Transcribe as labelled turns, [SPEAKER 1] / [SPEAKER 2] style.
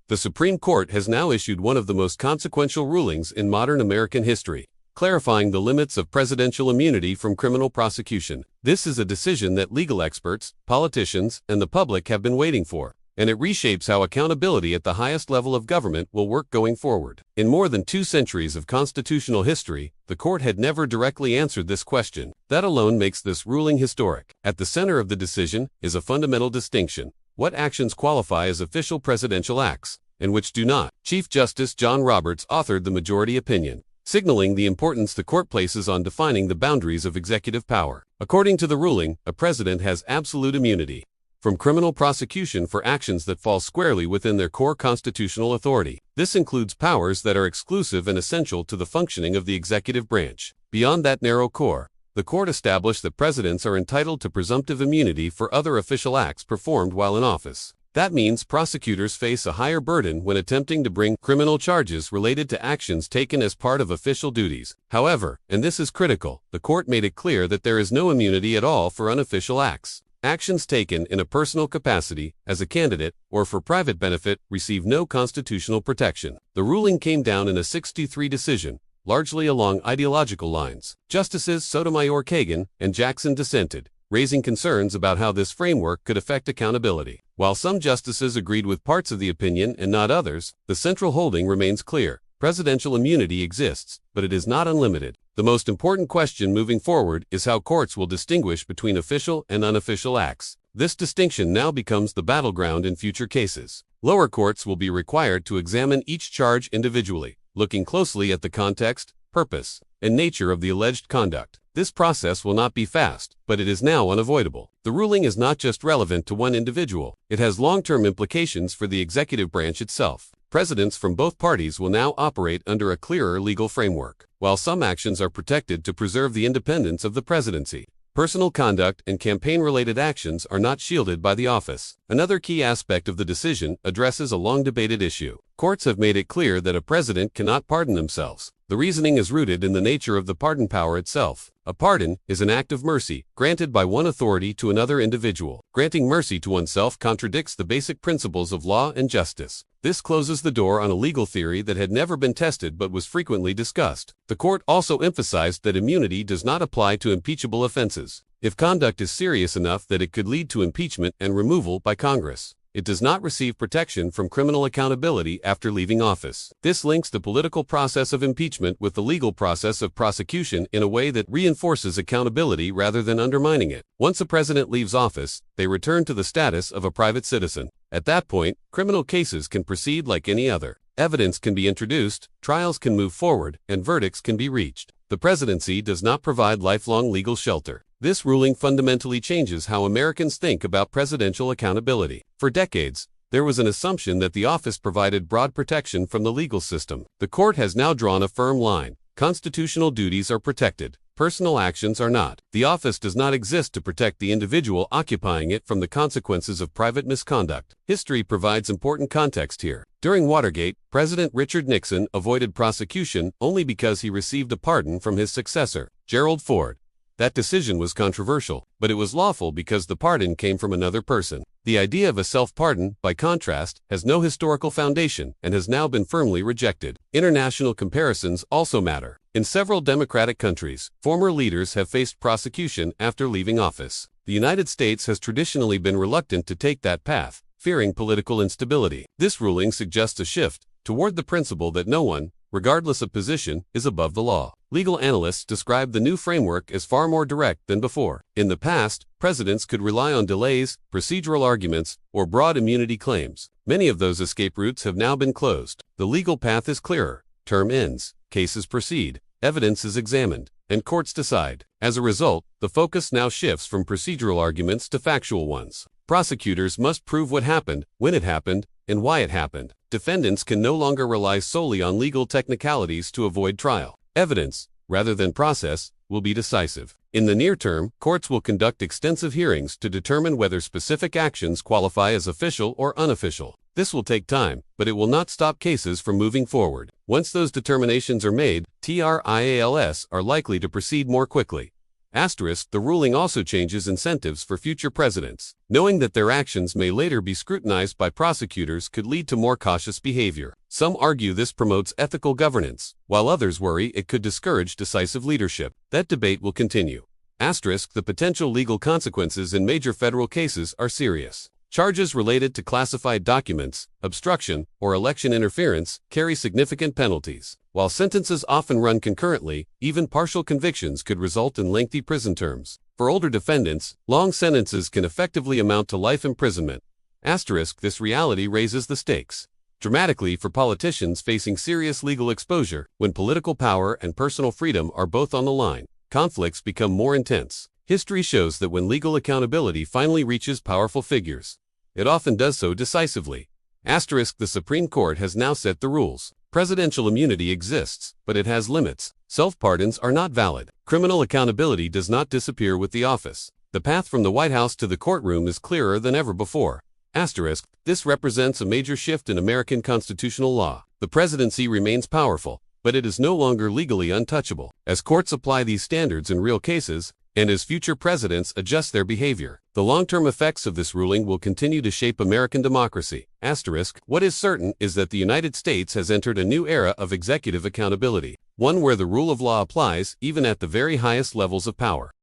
[SPEAKER 1] The Supreme Court has now issued one of the most consequential rulings in modern American history, clarifying the limits of presidential immunity from criminal prosecution. This is a decision that legal experts, politicians, and the public have been waiting for, and it reshapes how accountability at the highest level of government will work going forward. In more than 2 centuries of constitutional history, the court had never directly answered this question. That alone makes this ruling historic. At the center of the decision is a fundamental distinction: what actions qualify as official presidential acts, and which do not. Chief Justice John Roberts authored the majority opinion, signaling the importance the court places on defining the boundaries of executive power. According to the ruling, a president has absolute immunity from criminal prosecution for actions that fall squarely within their core constitutional authority. This includes powers that are exclusive and essential to the functioning of the executive branch. Beyond that narrow core, the court established that presidents are entitled to presumptive immunity for other official acts performed while in office. That means prosecutors face a higher burden when attempting to bring criminal charges related to actions taken as part of official duties. However, and this is critical, the court made it clear that there is no immunity at all for unofficial acts. Actions taken in a personal capacity, as a candidate, or for private benefit receive no constitutional protection. The ruling came down in a 6-3 decision, largely along ideological lines. Justices Sotomayor Kagan and Jackson dissented, raising concerns about how this framework could affect accountability. While some justices agreed with parts of the opinion and not others, the central holding remains clear: presidential immunity exists, but it is not unlimited. The most important question moving forward is how courts will distinguish between official and unofficial acts. This distinction now becomes the battleground in future cases. Lower courts will be required to examine each charge individually, looking closely at the context, purpose, and nature of the alleged conduct. This process will not be fast, but it is now unavoidable. The ruling is not just relevant to one individual, it has long-term implications for the executive branch itself. Presidents from both parties will now operate under a clearer legal framework. While some actions are protected to preserve the independence of the presidency, personal conduct and campaign-related actions are not shielded by the office. Another key aspect of the decision addresses a long-debated issue. Courts have made it clear that a president cannot pardon themselves. The reasoning is rooted in the nature of the pardon power itself. A pardon is an act of mercy, granted by one authority to another individual. Granting mercy to oneself contradicts the basic principles of law and justice. This closes the door on a legal theory that had never been tested but was frequently discussed. The court also emphasized that immunity does not apply to impeachable offenses. If conduct is serious enough that it could lead to impeachment and removal by Congress, it does not receive protection from criminal accountability after leaving office. This links the political process of impeachment with the legal process of prosecution in a way that reinforces accountability rather than undermining it. Once a president leaves office, they return to the status of a private citizen. At that point, criminal cases can proceed like any other. Evidence can be introduced, trials can move forward, and verdicts can be reached. The presidency does not provide lifelong legal shelter. This ruling fundamentally changes how Americans think about presidential accountability. For decades, there was an assumption that the office provided broad protection from the legal system. The court has now drawn a firm line. Constitutional duties are protected. Personal actions are not. The office does not exist to protect the individual occupying it from the consequences of private misconduct. History provides important context here. During Watergate, President Richard Nixon avoided prosecution only because he received a pardon from his successor, Gerald Ford. That decision was controversial, but it was lawful because the pardon came from another person. The idea of a self-pardon, by contrast, has no historical foundation and has now been firmly rejected. International comparisons also matter. In several democratic countries, former leaders have faced prosecution after leaving office. The United States has traditionally been reluctant to take that path, fearing political instability. This ruling suggests a shift toward the principle that no one, regardless of position, is above the law. Legal analysts describe the new framework as far more direct than before. In the past, presidents could rely on delays, procedural arguments, or broad immunity claims. Many of those escape routes have now been closed. The legal path is clearer. Term ends, cases proceed, evidence is examined, and courts decide. As a result, the focus now shifts from procedural arguments to factual ones. Prosecutors must prove what happened, when it happened, and why it happened. Defendants can no longer rely solely on legal technicalities to avoid trial. Evidence, rather than process, will be decisive. In the near term, courts will conduct extensive hearings to determine whether specific actions qualify as official or unofficial. This will take time, but it will not stop cases from moving forward. Once those determinations are made, trials are likely to proceed more quickly. Asterisk, the ruling also changes incentives for future presidents. Knowing that their actions may later be scrutinized by prosecutors could lead to more cautious behavior. Some argue this promotes ethical governance, while others worry it could discourage decisive leadership. That debate will continue. Asterisk, the potential legal consequences in major federal cases are serious. Charges related to classified documents, obstruction, or election interference carry significant penalties. While sentences often run concurrently, even partial convictions could result in lengthy prison terms. For older defendants, long sentences can effectively amount to life imprisonment. Asterisk, this reality raises the stakes dramatically for politicians facing serious legal exposure. When political power and personal freedom are both on the line, conflicts become more intense. History shows that when legal accountability finally reaches powerful figures, it often does so decisively. Asterisk, the Supreme Court has now set the rules. Presidential immunity exists, but it has limits. Self-pardons are not valid. Criminal accountability does not disappear with the office. The path from the White House to the courtroom is clearer than ever before. Asterisk, this represents a major shift in American constitutional law. The presidency remains powerful, but it is no longer legally untouchable. As courts apply these standards in real cases, and as future presidents adjust their behavior, the long-term effects of this ruling will continue to shape American democracy. Asterisk, what is certain is that the United States has entered a new era of executive accountability, one where the rule of law applies even at the very highest levels of power.